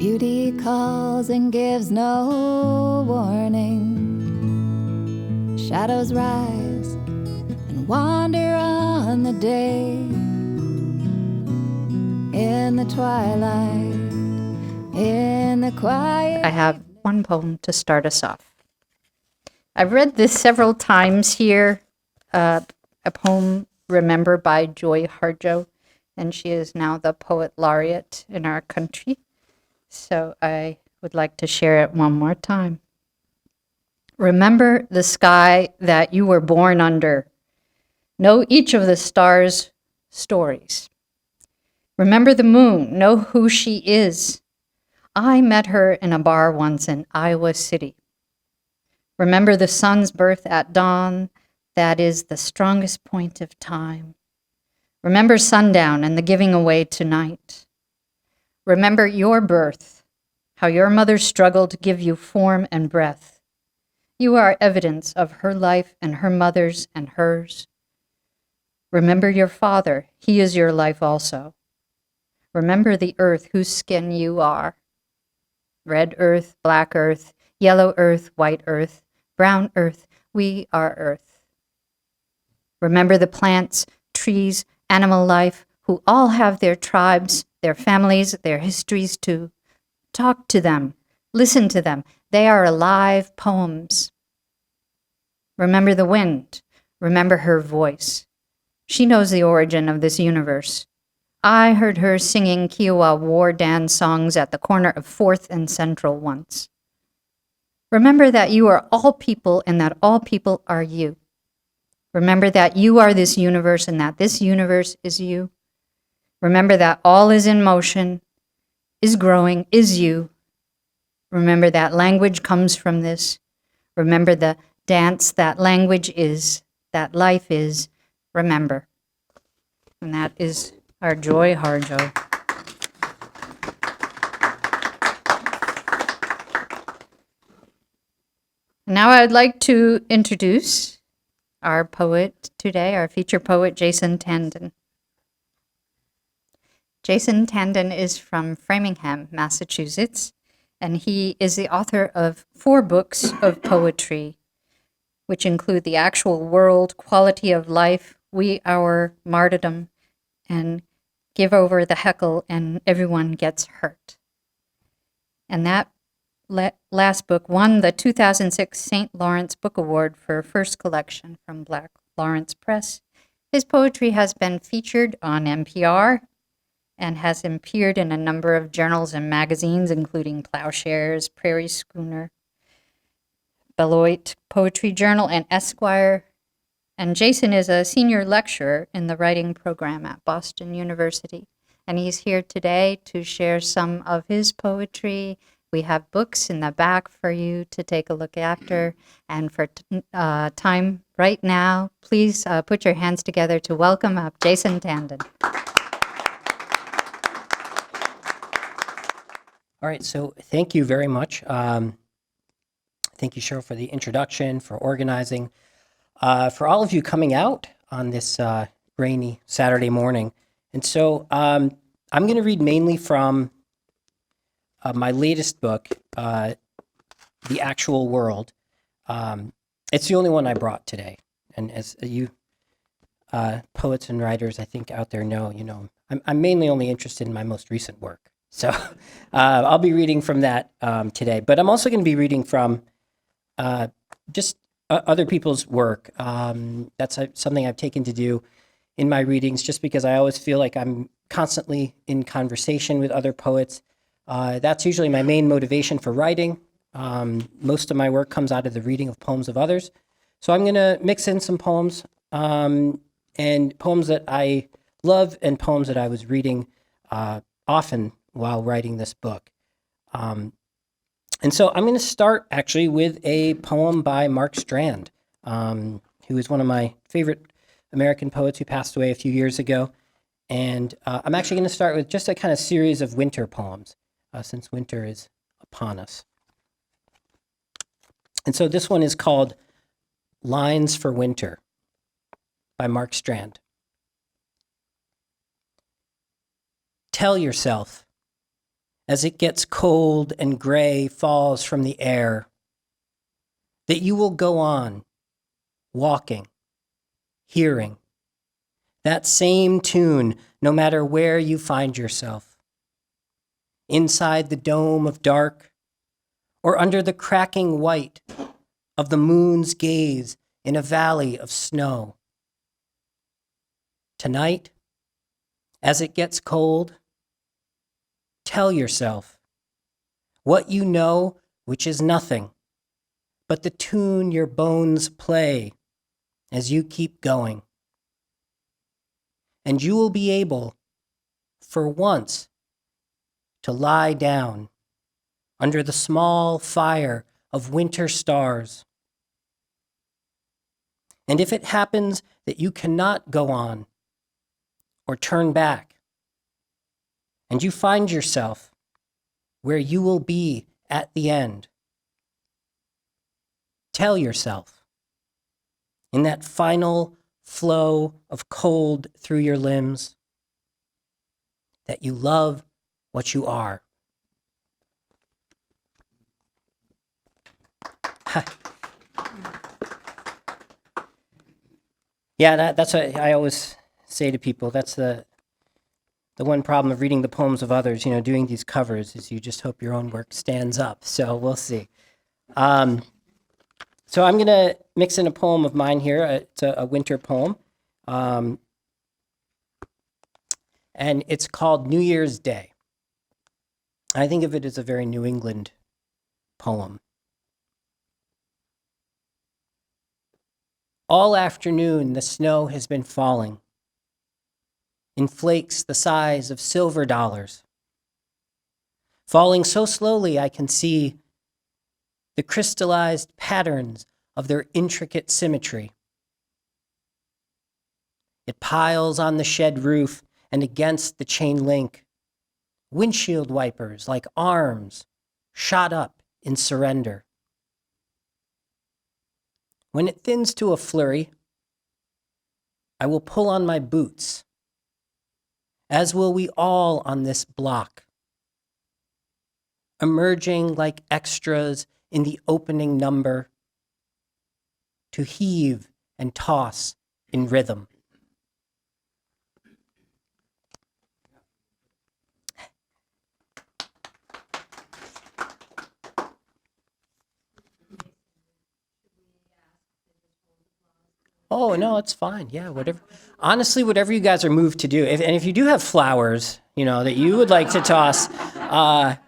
Beauty calls and gives no warning. Shadows rise and wander on the day. In the twilight, in the quiet. I have one poem to start us off. I've read this several times here, a poem, Remember, by Joy Harjo, and she is now the poet laureate in our country. So I would like to share it one more time. Remember the sky that you were born under. Know each of the stars' stories. Remember the moon. Know who she is. I met her in a bar once in Iowa City. Remember the sun's birth at dawn. That is the strongest point of time. Remember sundown and the giving away tonight. Remember your birth, how your mother struggled to give you form and breath. You are evidence of her life and her mother's and hers. Remember your father. He is your life also. Remember the earth whose skin you are. Red earth, black earth, yellow earth, white earth, brown earth, we are earth. Remember the plants, trees, animal life, who all have their tribes, their families, their histories too. Talk to them, listen to them. They are alive poems. Remember the wind, remember her voice. She knows the origin of this universe. I heard her singing Kiowa war dance songs at the corner of 4th and Central once. Remember that you are all people and that all people are you. Remember that you are this universe and that this universe is you. Remember that all is in motion, is growing, is you. Remember that language comes from this. Remember the dance that language is, that life is. Remember. And that is our Joy Harjo. Now I'd like to introduce our poet today, our feature poet, Jason Tandon. Jason Tandon is from Framingham, Massachusetts, and he is the author of 4 books of poetry, which include The Actual World, Quality of Life, We, Our, Martyrdom, and Give Over the Heckle and Everyone Gets Hurt. And that last book won the 2006 St. Lawrence Book Award for First Collection from Black Lawrence Press. His poetry has been featured on NPR and has appeared in a number of journals and magazines, including Plowshares, Prairie Schooner, Beloit Poetry Journal, and Esquire. And Jason is a senior lecturer in the writing program at Boston University. And he's here today to share some of his poetry. We have books in the back for you to take a look after. And for time right now, please put your hands together to welcome up Jason Tandon. All right, so thank you very much. Thank you, Cheryl, for the introduction, for organizing, for all of you coming out on this rainy Saturday morning. And so I'm going to read mainly from my latest book, The Actual World. It's the only one I brought today. And as you poets and writers, I think, out there know, I'm mainly only interested in my most recent work. So I'll be reading from that today. But I'm also going to be reading from just other people's work. That's something I've taken to do in my readings, just because I always feel like I'm constantly in conversation with other poets. That's usually my main motivation for writing. Most of my work comes out of the reading of poems of others. So I'm going to mix in some poems, and poems that I love and poems that I was reading often while writing this book. And so I'm going to start actually with a poem by Mark Strand, who is one of my favorite American poets who passed away a few years ago. And I'm actually going to start with just a kind of series of winter poems, since winter is upon us. And so this one is called Lines for Winter by Mark Strand. Tell yourself, as it gets cold and gray falls from the air, that you will go on, walking, hearing that same tune no matter where you find yourself, inside the dome of dark or under the cracking white of the moon's gaze in a valley of snow. Tonight, as it gets cold, tell yourself what you know, which is nothing, but the tune your bones play as you keep going. And you will be able, for once, to lie down under the small fire of winter stars. And if it happens that you cannot go on or turn back, and you find yourself where you will be at the end, tell yourself, in that final flow of cold through your limbs, that you love what you are. Yeah, that's what I always say to people. That's the one problem of reading the poems of others, doing these covers, is you just hope your own work stands up. So we'll see. So I'm going to mix in a poem of mine here. It's a winter poem. And it's called New Year's Day. I think of it as a very New England poem. All afternoon, the snow has been falling in flakes the size of silver dollars. Falling so slowly I can see the crystallized patterns of their intricate symmetry. It piles on the shed roof and against the chain link. Windshield wipers like arms shot up in surrender. When it thins to a flurry, I will pull on my boots, as will we all on this block, emerging like extras in the opening number to heave and toss in rhythm. Oh, no, it's fine. Yeah, whatever. Honestly, whatever you guys are moved to do. And if you do have flowers, that you would like to toss, that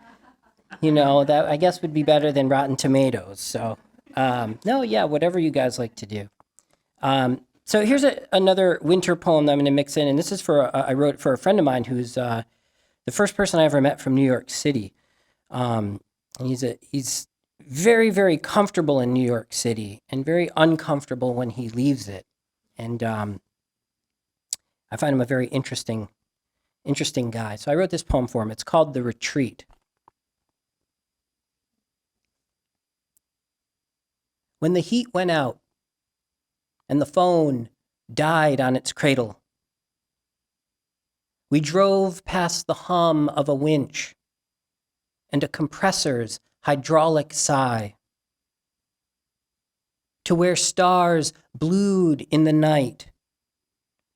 I guess would be better than rotten tomatoes. So, no, yeah, whatever you guys like to do. So here's another winter poem that I'm going to mix in. And this is I wrote for a friend of mine who's the first person I ever met from New York City. And he's very, very comfortable in New York City and very uncomfortable when he leaves it. And I find him a very interesting guy. So I wrote this poem for him. It's called The Retreat. When the heat went out and the phone died on its cradle, we drove past the hum of a winch and a compressor's hydraulic sigh, to where stars blued in the night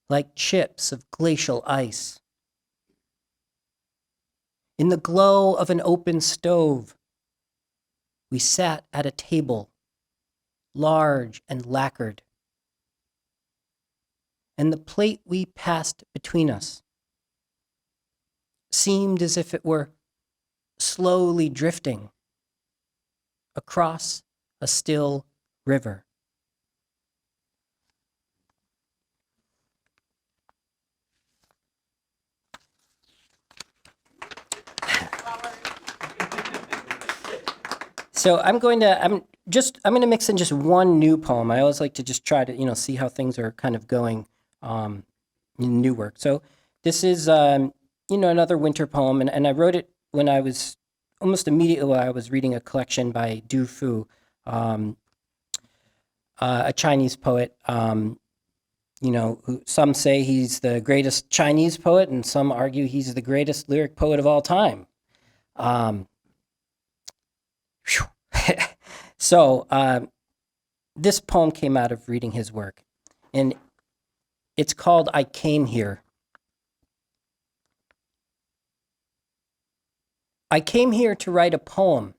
like chips of glacial ice. In the glow of an open stove, we sat at a table, large and lacquered, and the plate we passed between us seemed as if it were slowly drifting across a still river. So I'm going to mix in just one new poem. I always like to just try to, see how things are kind of going in new work. So this is, another winter poem, and I wrote it when I was almost immediately while I was reading a collection by Du Fu, a Chinese poet, who some say he's the greatest Chinese poet and some argue he's the greatest lyric poet of all time. Um, so this poem came out of reading his work, and it's called I Came Here. I came here to write a poem,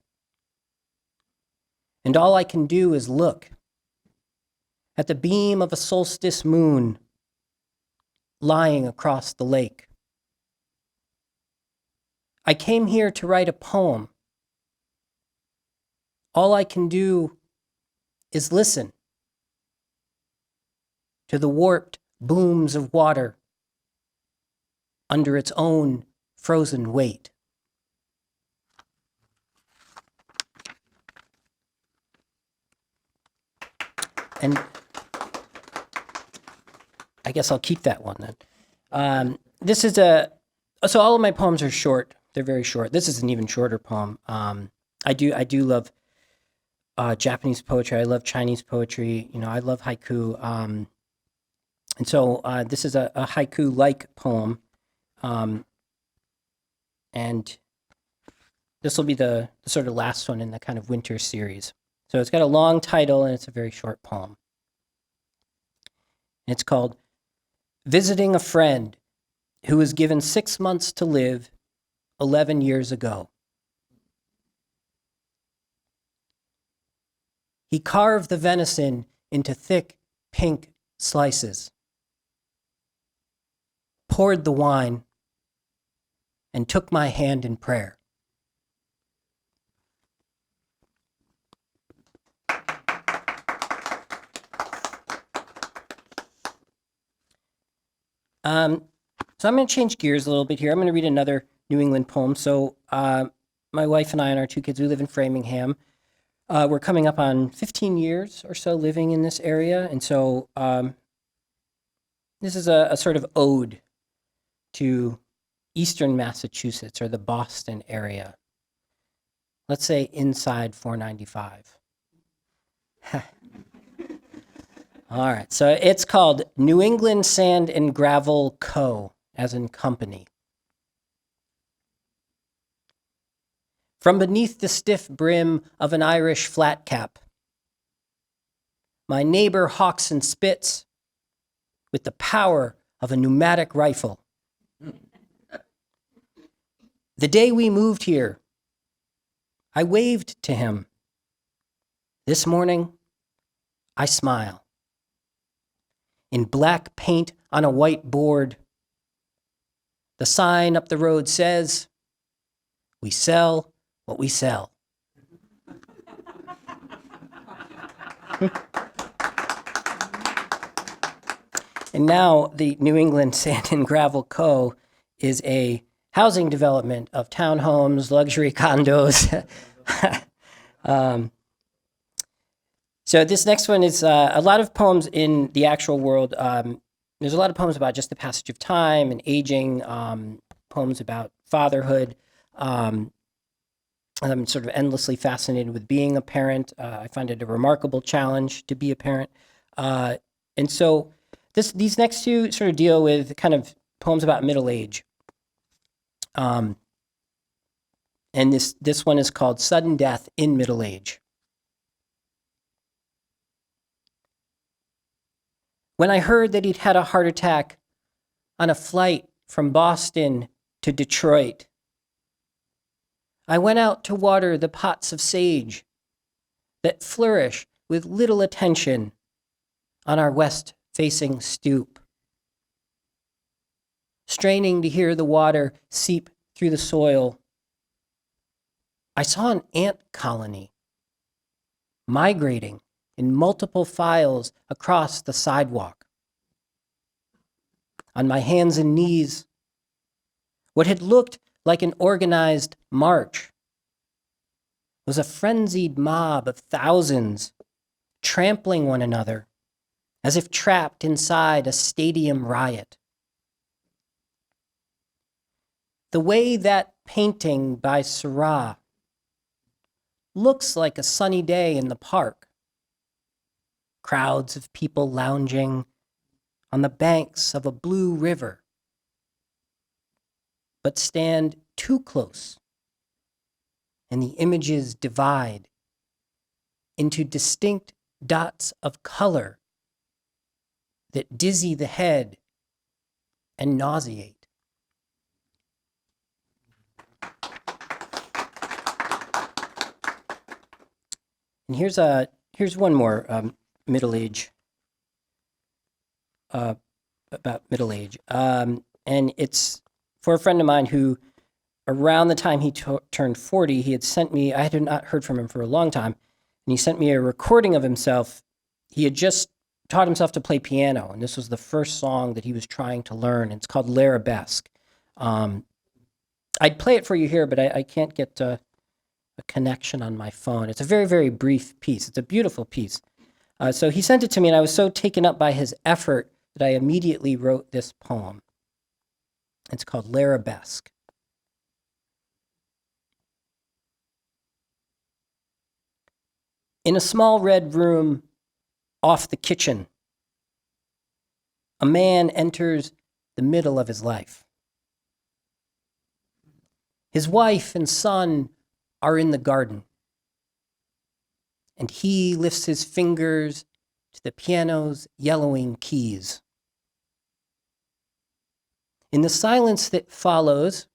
and all I can do is look at the beam of a solstice moon lying across the lake. I came here to write a poem. All I can do is listen to the warped booms of water under its own frozen weight. And I guess I'll keep that one then. This is so all of my poems are short. They're very short. This is an even shorter poem. I do love Japanese poetry. I love Chinese poetry. I love haiku. And so this is a haiku-like poem. And this will be the sort of last one in the kind of winter series. So it's got a long title and it's a very short poem. And it's called Visiting a Friend Who Was Given 6 months to Live 11 years ago. He carved the venison into thick pink slices, poured the wine, and took my hand in prayer. So I'm going to change gears a little bit here. I'm going to read another New England poem. So my wife and I and our 2 kids, we live in Framingham. We're coming up on 15 years or so living in this area. And so this is a sort of ode to Eastern Massachusetts or the Boston area. Let's say inside 495. All right, so it's called New England Sand and Gravel Co., as in company. From beneath the stiff brim of an Irish flat cap, my neighbor hawks and spits with the power of a pneumatic rifle. The day we moved here, I waved to him. This morning, I smile. In black paint on a white board, the sign up the road says, "We sell what we sell." And now the New England Sand and Gravel Co. is a housing development of townhomes, luxury condos. So this next one is a lot of poems in the actual world. There's a lot of poems about just the passage of time and aging, poems about fatherhood. I'm sort of endlessly fascinated with being a parent. I find it a remarkable challenge to be a parent. And so these next 2 sort of deal with kind of poems about middle age. And this one is called Sudden Death in Middle Age. When I heard that he'd had a heart attack on a flight from Boston to Detroit, I went out to water the pots of sage that flourish with little attention on our west-facing stoop. Straining to hear the water seep through the soil, I saw an ant colony migrating in multiple files across the sidewalk. On my hands and knees, what had looked like an organized march was a frenzied mob of thousands trampling one another as if trapped inside a stadium riot. The way that painting by Seurat looks like a sunny day in the park. Crowds of people lounging on the banks of a blue river, but stand too close and the images divide into distinct dots of color that dizzy the head and nauseate. And here's one more middle age, about middle age. And it's for a friend of mine who, around the time he turned 40, he had sent me, I had not heard from him for a long time, and he sent me a recording of himself. He had just taught himself to play piano, and this was the first song that he was trying to learn. It's called Lera Basque. I'd play it for you here, but I can't get a connection on my phone. It's a very, very brief piece. It's a beautiful piece. So he sent it to me, and I was so taken up by his effort that I immediately wrote this poem. It's called Lera Basque. In a small red room off the kitchen, a man enters the middle of his life. His wife and son are in the garden, and he lifts his fingers to the piano's yellowing keys. In the silence that follows,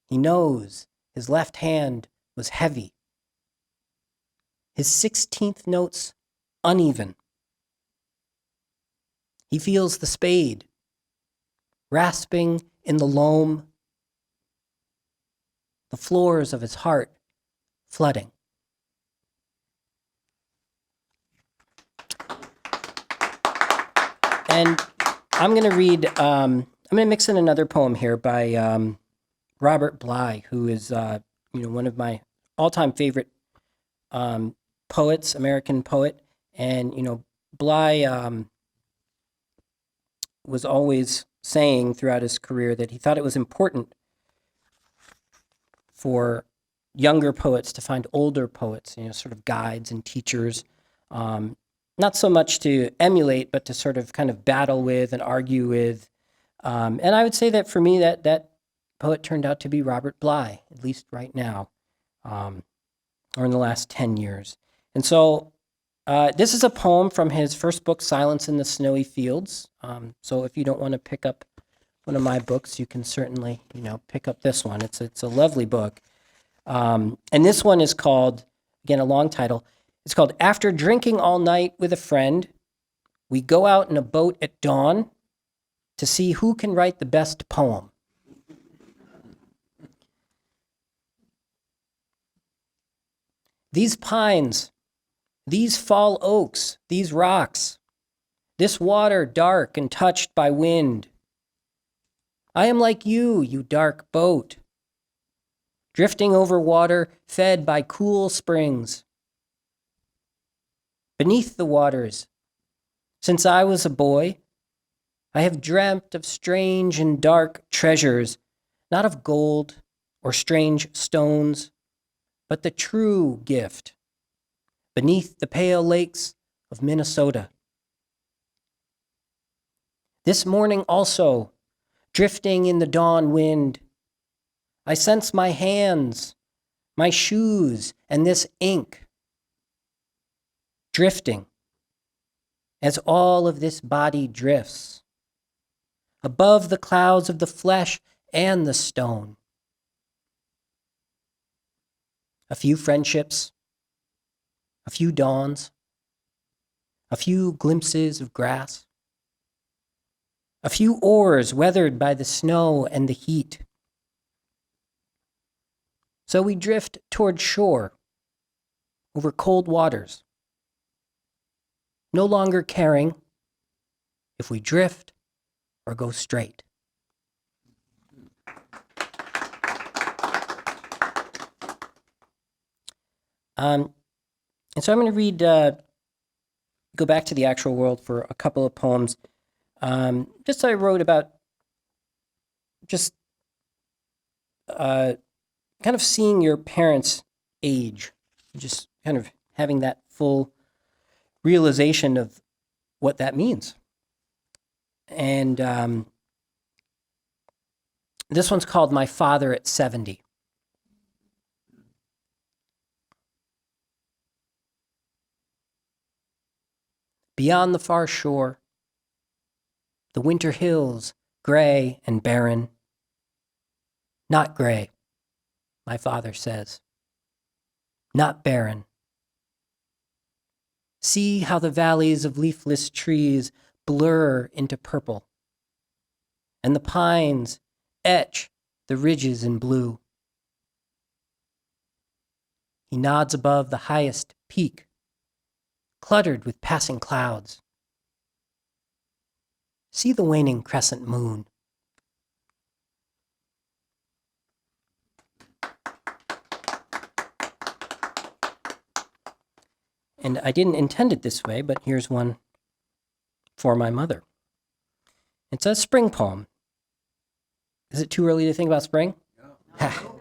he knows his left hand was heavy, his 16th notes uneven. He feels the spade rasping in the loam, the floors of his heart flooding. And I'm going to read, I'm going to mix in another poem here by Robert Bly, who is one of my all-time favorite poets, American poet. And, Bly was always saying throughout his career that he thought it was important for younger poets to find older poets, sort of guides and teachers, not so much to emulate, but to sort of kind of battle with and argue with. And I would say that for me, that poet turned out to be Robert Bly, at least right now, or in the last 10 years. And so this is a poem from his first book, Silence in the Snowy Fields. So if you don't want to pick up one of my books, you can certainly, pick up this one. It's a lovely book. And this one is called, again, a long title. It's called After Drinking All Night with a Friend, We Go Out in a Boat at Dawn to See Who Can Write the Best Poem. These pines, these fall oaks, these rocks, this water dark and touched by wind. I am like you dark boat, drifting over water fed by cool springs. Beneath the waters, since I was a boy, I have dreamt of strange and dark treasures, not of gold or strange stones, but the true gift beneath the pale lakes of Minnesota. This morning also, drifting in the dawn wind, I sense my hands, my shoes, and this ink drifting as all of this body drifts above the clouds of the flesh and the stone. A few friendships, a few dawns, a few glimpses of grass, a few oars weathered by the snow and the heat. So we drift toward shore, over cold waters, no longer caring if we drift or go straight. And so I'm going to read, go back to the actual world for a couple of poems. Just I wrote about just kind of seeing your parents age, just kind of having that full realization of what that means. And this one's called My Father at 70. beyond the far shore, the winter hills, gray and barren. Not gray, my father says. Not barren. See how the valleys of leafless trees blur into purple, and the pines etch the ridges in blue. He nods above the highest peak, cluttered with passing clouds. See the waning crescent moon. And I didn't intend it this way, but here's one for my mother. It's a spring poem. Is it too early to think about spring? No.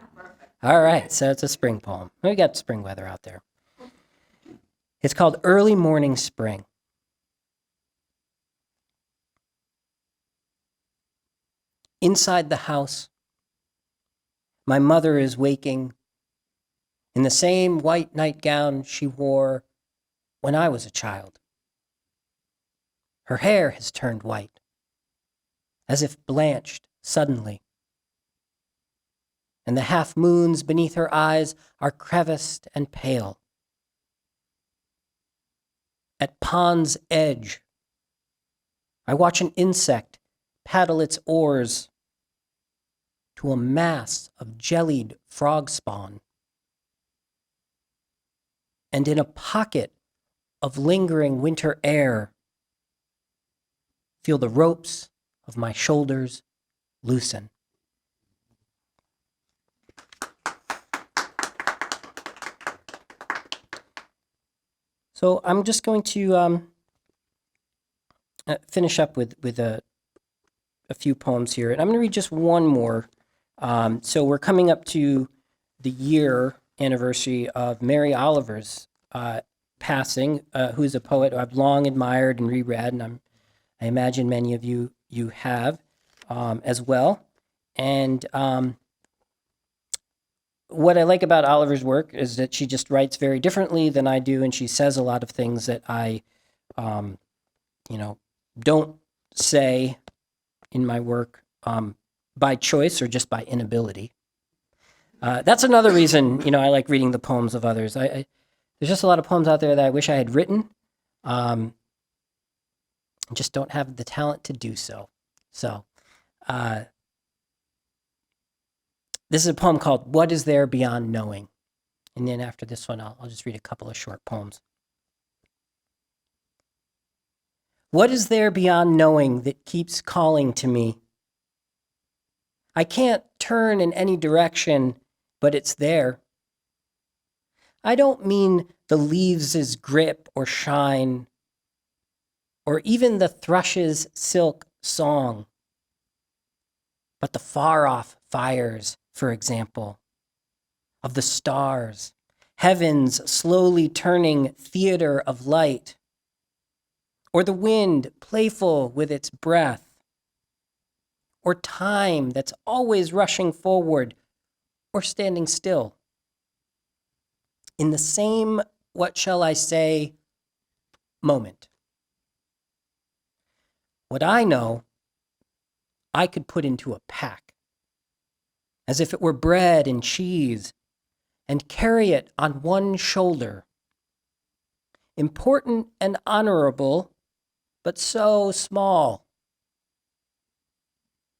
All right, so it's a spring poem. We got spring weather out there. It's called Early Morning Spring. Inside the house, my mother is waking in the same white nightgown she wore when I was a child. Her hair has turned white, as if blanched suddenly, and the half moons beneath her eyes are creviced and pale. At pond's edge, I watch an insect paddle its oars to a mass of jellied frog spawn. And in a pocket of lingering winter air, feel the ropes of my shoulders loosen. So I'm just going to finish up with a few poems here, and I'm going to read just one more. So we're coming up to the year anniversary of Mary Oliver's passing, who's a poet who I've long admired and reread, and I imagine many of you have as well. And what I like about Oliver's work is that she just writes very differently than I do, and she says a lot of things that I, don't say in my work by choice or just by inability. That's another reason, I like reading the poems of others. There's just a lot of poems out there that I wish I had written. I just don't have the talent to do so. So, this is a poem called What Is There Beyond Knowing? And then after this one, I'll just read a couple of short poems. What is there beyond knowing that keeps calling to me? I can't turn in any direction, but it's there. I don't mean the leaves' grip or shine, or even the thrush's silk song, but the far-off fires, for example, of the stars, heaven's slowly turning theater of light, or the wind playful with its breath, or time that's always rushing forward or standing still. In the same, what shall I say, moment. What I know, I could put into a pack, as if it were bread and cheese, and carry it on one shoulder. Important and honorable, but so small,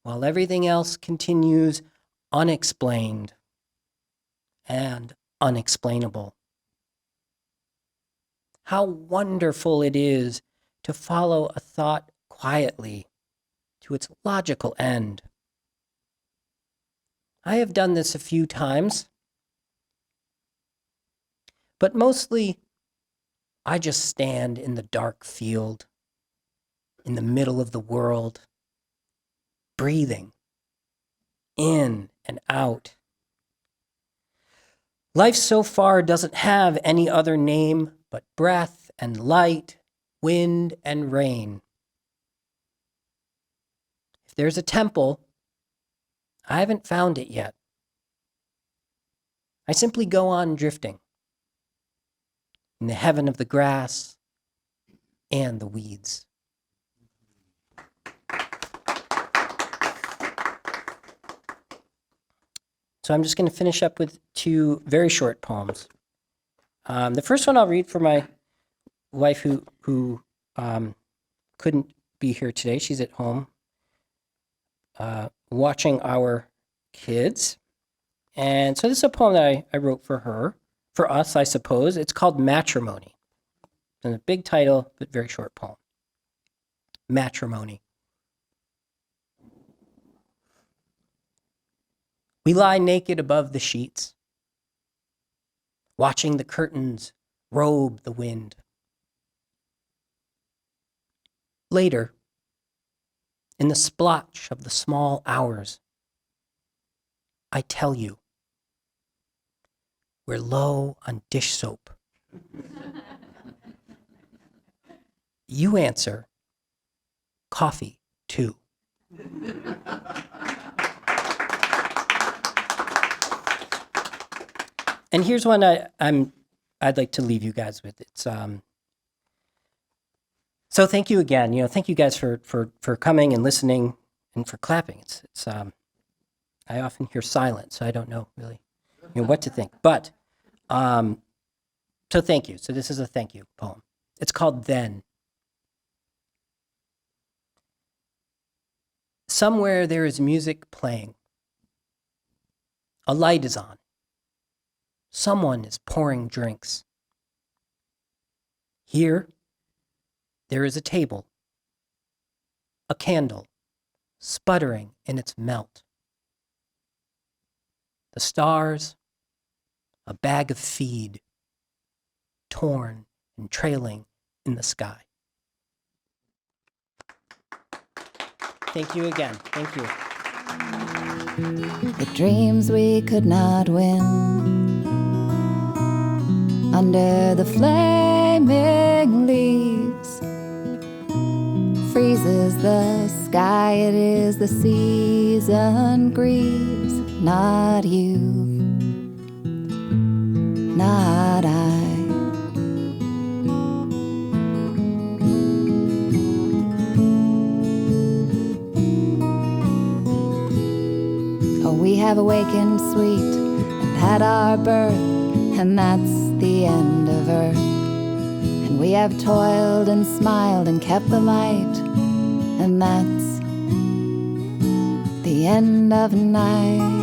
while everything else continues unexplained and unexplainable. How wonderful it is to follow a thought quietly to its logical end. I have done this a few times, but mostly I just stand in the dark field, in the middle of the world, breathing in and out. Life so far doesn't have any other name but breath and light, wind and rain. If there's a temple, I haven't found it yet. I simply go on drifting in the heaven of the grass, and the weeds. So I'm just going to finish up with two very short poems. The first one I'll read for my wife who couldn't be here today. She's at home watching our kids. And so this is a poem that I wrote for her, for us, I suppose. It's called Matrimony. And a big title, but very short poem. Matrimony. We lie naked above the sheets, watching the curtains robe the wind. Later, in the splotch of the small hours, I tell you, we're low on dish soap. You answer, coffee too. And here's one I'd like to leave you guys with. It's so thank you again. Thank you guys for coming and listening and for clapping. It's I often hear silence, so I don't know really what to think. But so thank you. So this is a thank you poem. It's called Then. Somewhere there is music playing. A light is on. Someone is pouring drinks. Here, there is a table, a candle, sputtering in its melt. The stars, a bag of feed, torn and trailing in the sky. Thank you again. Thank you. The dreams we could not win. Under the flaming leaves, freezes the sky, it is the season grieves. Not you, not I. Oh, we have awakened sweet and had our birth, and that's the end of earth. And we have toiled and smiled and kept the light, and that's the end of night.